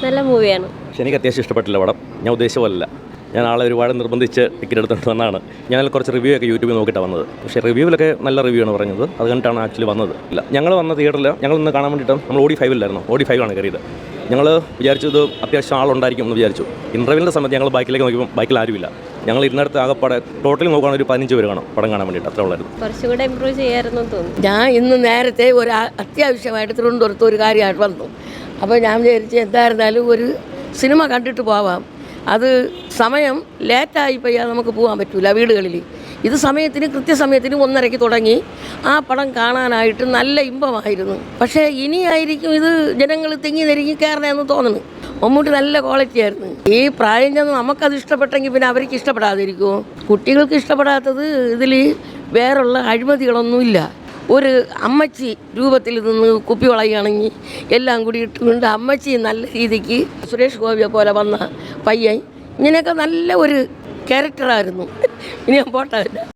നല്ല മൂവിയാണ്. പക്ഷെ എനിക്ക് അത്യാവശ്യം ഇഷ്ടപ്പെട്ടില്ല പടം. ഞാൻ ഉദ്ദേശിച്ച പോലല്ല. ഞാൻ ആളെ ഒരുപാട് നിർബന്ധിച്ച് ടിക്കറ്റ് എടുത്തുകൊണ്ട് വന്നതാണ്. ഞാൻ കുറച്ച് റിവ്യൂ ഒക്കെ യൂട്യൂബിൽ നോക്കിയിട്ടാണ് വന്നത്. പക്ഷേ റിവ്യൂവിലൊക്കെ നല്ല റിവ്യൂ ആണ് പറഞ്ഞത്. അത് കണ്ടിട്ടാണ് ആക്ച്വലി വന്നത്. ഇല്ല, ഞങ്ങൾ വന്ന തിയേറ്ററിൽ ഞങ്ങൾ ഇന്ന് കാണാൻ വേണ്ടിയിട്ട് നമ്മൾ OD5 OD5 ആണ് കയറിയത്. ഞങ്ങൾ വിചാരിച്ചത് അത്യാവശ്യം ആളുണ്ടായിരിക്കും എന്ന് വിചാരിച്ചു. ഇൻ്റർവെല്ലിൻ്റെ സമയത്ത് ഞങ്ങൾ ബൈക്കിലേക്ക് നോക്കിയപ്പോൾ ബൈക്കിൽ ആരുമില്ല. ഞങ്ങൾ ഇരുന്നിടത്ത് ആകെപ്പാടെ ടോട്ടലി നോക്കുകയാണെങ്കിൽ ഒരു 15 പേര് കാണും പടം കാണാൻ വേണ്ടിയിട്ട്. അത്ര ഉള്ളായിരുന്നു. കുറച്ചുകൂടെ ഇമ്പ്രൂവ് ചെയ്യായിരുന്നു തോന്നുന്നു. ഞാൻ ഇന്ന് നേരത്തെ ഒരു അത്യാവശ്യമായിട്ട് തിരുവനന്തപുരത്ത് ഒരു കാര്യമായിട്ട് വന്നു. അപ്പോൾ ഞാൻ വിചാരിച്ചു എന്തായിരുന്നാലും ഒരു സിനിമ കണ്ടിട്ട് പോവാം. അത് സമയം ലേറ്റായി പോയാൽ നമുക്ക് പോകാൻ പറ്റില്ല വീടുകളിൽ. ഇത് സമയത്തിന് കൃത്യസമയത്തിന് 1:30 തുടങ്ങി. ആ പടം കാണാനായിട്ട് നല്ല ഇമ്പമായിരുന്നു. പക്ഷേ ഇനിയായിരിക്കും ഇത് ജനങ്ങൾ തിങ്ങി നെരുങ്ങി കയറണമെന്ന് തോന്നുന്നു. മമ്മൂട്ടി നല്ല ക്വാളിറ്റി ആയിരുന്നു. ഈ പ്രായം ചെന്ന് നമുക്കത് ഇഷ്ടപ്പെട്ടെങ്കിൽ പിന്നെ അവർക്ക് ഇഷ്ടപ്പെടാതിരിക്കുമോ? കുട്ടികൾക്ക് ഇഷ്ടപ്പെടാത്തത് ഇതിൽ വേറുള്ള അഴിമതികളൊന്നുമില്ല. ഒരു അമ്മച്ചി രൂപത്തിൽ നിന്ന് കുപ്പി വളയുകയാണെങ്കിൽ എല്ലാം കൂടി ഇട്ടുകൊണ്ട് അമ്മച്ചി നല്ല രീതിക്ക് സുരേഷ് ഗോപിയെ പോലെ വന്ന പയ്യൻ ഇങ്ങനെയൊക്കെ നല്ല ഒരു ക്യാരക്ടറായിരുന്നു. ഇനി ഞാൻ പോട്ടെ.